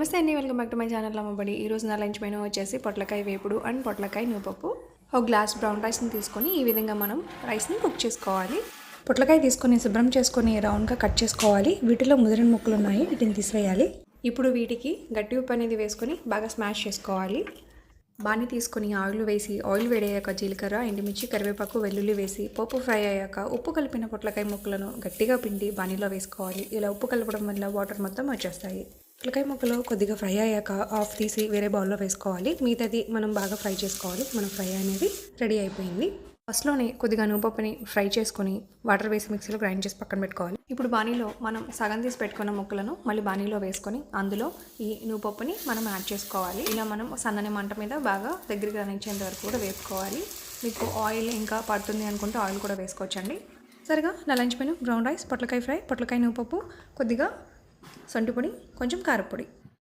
నమస్తే అండి, welcome back to my channel Ammabadi. ఈరోజు నా లంచ్ మెనూ వచ్చేసి పొట్లకాయ వేపుడు అండ్ పొట్లకాయ నూపప్పు. ఒక గ్లాస్ బ్రౌన్ రైస్ని తీసుకొని ఈ విధంగా మనం రైస్ని కుక్ చేసుకోవాలి. పొట్లకాయ తీసుకొని శుభ్రం చేసుకొని రౌండ్గా కట్ చేసుకోవాలి. వీటిలో ముదిరిన ముక్కలు ఉన్నాయి, వీటిని తీసివేయాలి. ఇప్పుడు వీటికి గట్టి ఉప్పు అనేది వేసుకొని బాగా స్మాష్ చేసుకోవాలి. బాణీ తీసుకొని ఆయిల్ వేసి, ఆయిల్ వేడయ్యాక జీలకర్ర, ఎండుమిర్చి, కరివేపాకు, వెల్లుల్లి వేసి పోపు ఫ్రై అయ్యాక ఉప్పు కలిపిన పొట్లకాయ ముక్కలను గట్టిగా పిండి బాణీలో వేసుకోవాలి. ఇలా ఉప్పు కలపడం వల్ల వాటర్ మొత్తం వచ్చేస్తాయి. పొట్లకాయ ముక్కలు కొద్దిగా ఫ్రై అయ్యాక ఆఫ్ తీసి వేరే బౌల్లో వేసుకోవాలి. మిగతాది మనం బాగా ఫ్రై చేసుకోవాలి. మన ఫ్రై అనేది రెడీ అయిపోయింది. ఫస్ట్లోనే కొద్దిగా నూపప్పుని ఫ్రై చేసుకొని వాటర్ వేసి మిక్సీలో గ్రైండ్ చేసి పక్కన పెట్టుకోవాలి. ఇప్పుడు బాణీలో మనం సగం తీసి పెట్టుకున్న ముక్కలను మళ్ళీ బాణీలో వేసుకొని అందులో ఈ నూపప్పుని మనం యాడ్ చేసుకోవాలి. ఇలా మనం సన్నని మంట మీద బాగా దగ్గరికి అనించేంత వరకు కూడా వేసుకోవాలి. మీకు ఆయిల్ ఇంకా పడుతుంది అనుకుంటే ఆయిల్ కూడా వేసుకోవచ్చండి. సరిగా నా లంచ్ మెనూ బ్రౌన్ రైస్, పొట్లకాయ ఫ్రై, పొట్లకాయ నూపప్పు, కొద్దిగా సొంటి పొడి, కొంచెం కారపొడి.